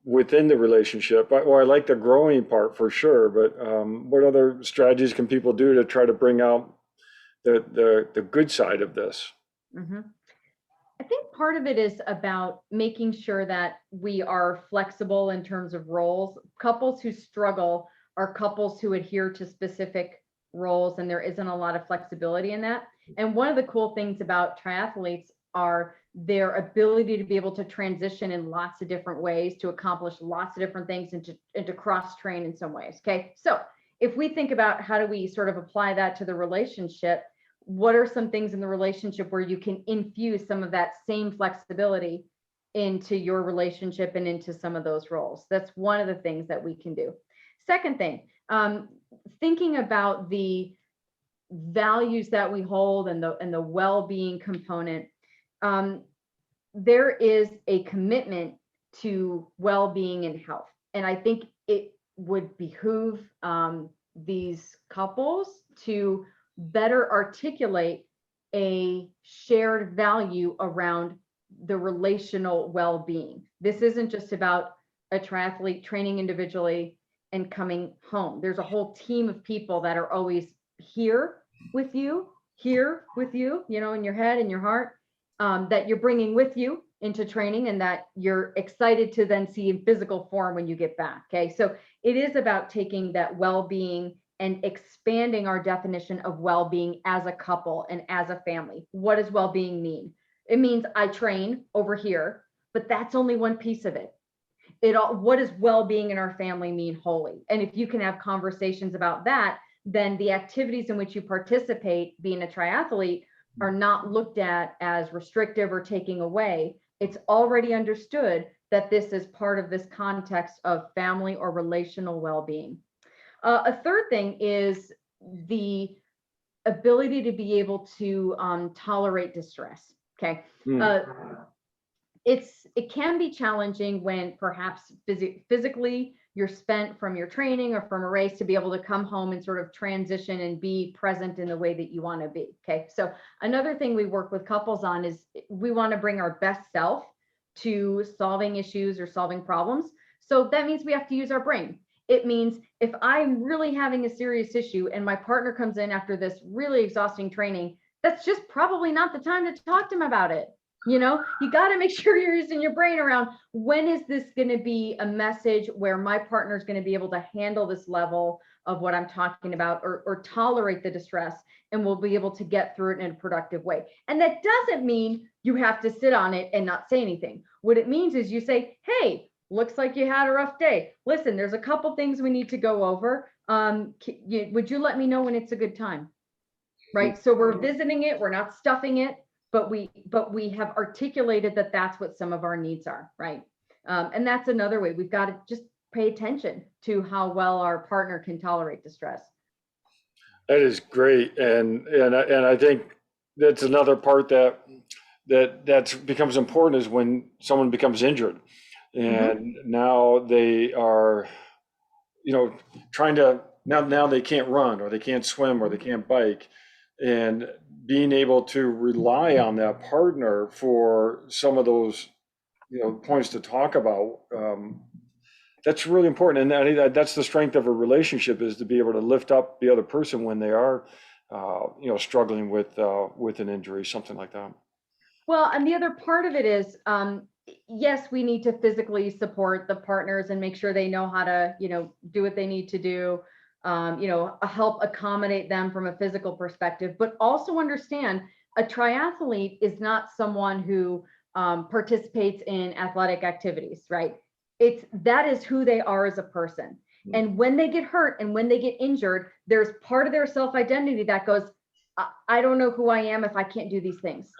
within the relationship. Well, I like the growing part for sure, but what other strategies can people do to try to bring out the good side of this? Mhm. I think part of it is about making sure that we are flexible in terms of roles. Couples who struggle are couples who adhere to specific roles, and there isn't a lot of flexibility in that. And one of the cool things about triathletes are their ability to be able to transition in lots of different ways to accomplish lots of different things and to cross train in some ways. Okay. So if we think about how do we sort of apply that to the relationship, what are some things in the relationship where you can infuse some of that same flexibility into your relationship and into some of those roles? That's one of the things that we can do. Second thing, thinking about the values that we hold and the well-being component. There is a commitment to well-being and health, and I think it would behoove these couples to better articulate a shared value around the relational well-being. This isn't just about a triathlete training individually and coming home. There's a whole team of people that are always here with you, in your head and your heart, that you're bringing with you into training, and that you're excited to then see in physical form when you get back. Okay, so it is about taking that well-being and expanding our definition of well-being as a couple and as a family. What does well-being mean? It means I train over here, but that's only one piece of it. What does well-being in our family mean wholly? And if you can have conversations about that, then the activities in which you participate, being a triathlete, are not looked at as restrictive or taking away. It's already understood that this is part of this context of family or relational well-being. A third thing is the ability to be able to tolerate distress. Okay. It can be challenging when perhaps physically you're spent from your training or from a race to be able to come home and sort of transition and be present in the way that you want to be. Okay. So another thing we work with couples on is we want to bring our best self to solving issues or solving problems. So that means we have to use our brain. It means if I'm really having a serious issue and my partner comes in after this really exhausting training, that's just probably not the time to talk to him about it. You got to make sure you're using your brain around when is this going to be a message where my partner is going to be able to handle this level of what I'm talking about, or tolerate the distress, and we'll be able to get through it in a productive way. And that doesn't mean you have to sit on it and not say anything. What it means is you say, hey, looks like you had a rough day. Listen, there's a couple things we need to go over. Would you let me know when it's a good time? Right. So we're visiting it. We're not stuffing it, but we have articulated that that's what some of our needs are. Right. And that's another way. We've got to just pay attention to how well our partner can tolerate distress. That is great. And I think that's another part that becomes important is when someone becomes injured. And now they are, trying to, now they can't run, or they can't swim, or they can't bike. And being able to rely on that partner for some of those, points to talk about, that's really important. And that's the strength of a relationship, is to be able to lift up the other person when they are, struggling with an injury, something like that. Well, and the other part of it is, yes, we need to physically support the partners and make sure they know how to, do what they need to do, help accommodate them from a physical perspective, but also understand a triathlete is not someone who participates in athletic activities, right? That is who they are as a person. And when they get hurt and when they get injured, there's part of their self-identity that goes, I don't know who I am if I can't do these things.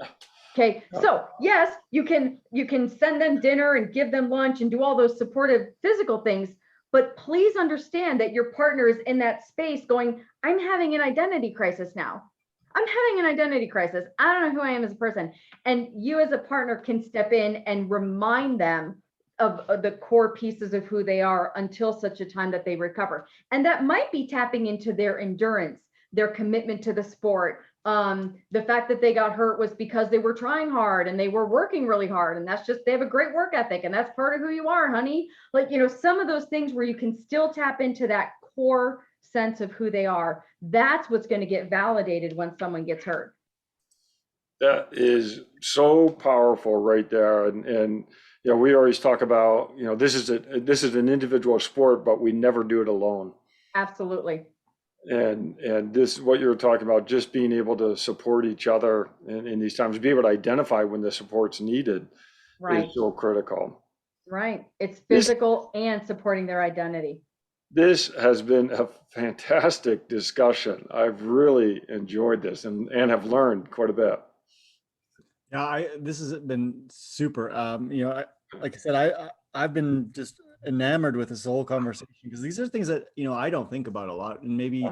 Okay, so yes, you can send them dinner and give them lunch and do all those supportive physical things, but please understand that your partner is in that space going, I'm having an identity crisis now. I'm having an identity crisis. I don't know who I am as a person. And you as a partner can step in and remind them of the core pieces of who they are until such a time that they recover. And that might be tapping into their endurance, their commitment to the sport. The fact that they got hurt was because they were trying hard and they were working really hard. And that's just, they have a great work ethic and that's part of who you are, honey. Like, some of those things where you can still tap into that core sense of who they are. That's what's going to get validated when someone gets hurt. That is so powerful right there. And we always talk about, this is an individual sport, but we never do it alone. Absolutely. And this, what you're talking about, just being able to support each other in these times, be able to identify when the support's needed, right, is so critical. Right. It's physical and supporting their identity. This has been a fantastic discussion. I've really enjoyed this and have learned quite a bit. Yeah, this has been super. Like I said, I've been just enamored with this whole conversation because these are things that I don't think about a lot, and maybe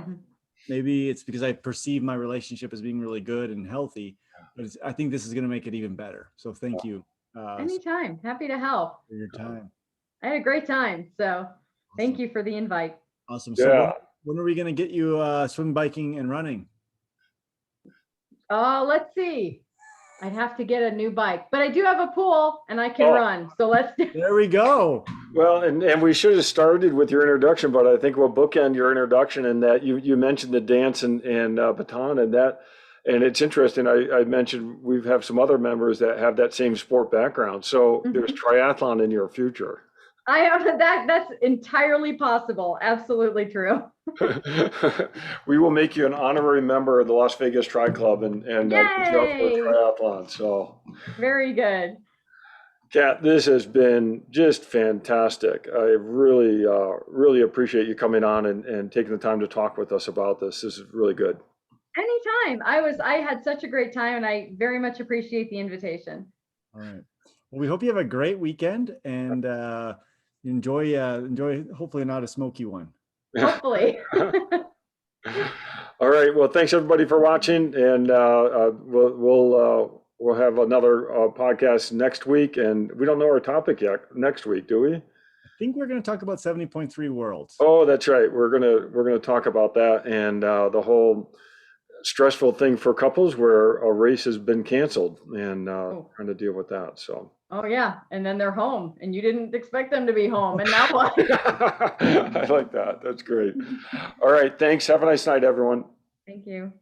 it's because I perceive my relationship as being really good and healthy, but I think this is going to make it even better. So thank you. Anytime, happy to help. For your time. I had a great time, so thank you for the invite. Awesome. So when are we going to get you swim, biking, and running? Let's see. I'd have to get a new bike, but I do have a pool and I can run. So let's do. There we go. Well, and we should have started with your introduction, but I think we'll bookend your introduction in that you mentioned the dance and baton and that, and it's interesting. I mentioned we have some other members that have that same sport background. So there's triathlon in your future. I have that's entirely possible. Absolutely true. We will make you an honorary member of the Las Vegas Tri Club and get you up for triathlon. So very good. Kat, this has been just fantastic. I really, really appreciate you coming on and taking the time to talk with us about this. This is really good. Anytime. I had such a great time and I very much appreciate the invitation. All right. Well, we hope you have a great weekend and enjoy hopefully not a smoky one. Hopefully. All right. Well, thanks everybody for watching, and we'll have another podcast next week. And we don't know our topic yet next week, do we? I think we're going to talk about 70.3 worlds. Oh, that's right. We're gonna talk about that and the whole stressful thing for couples where a race has been canceled and trying to deal with that. So. Oh yeah, and then they're home, and you didn't expect them to be home, and now what? I like that. That's great. All right, thanks. Have a nice night, everyone. Thank you.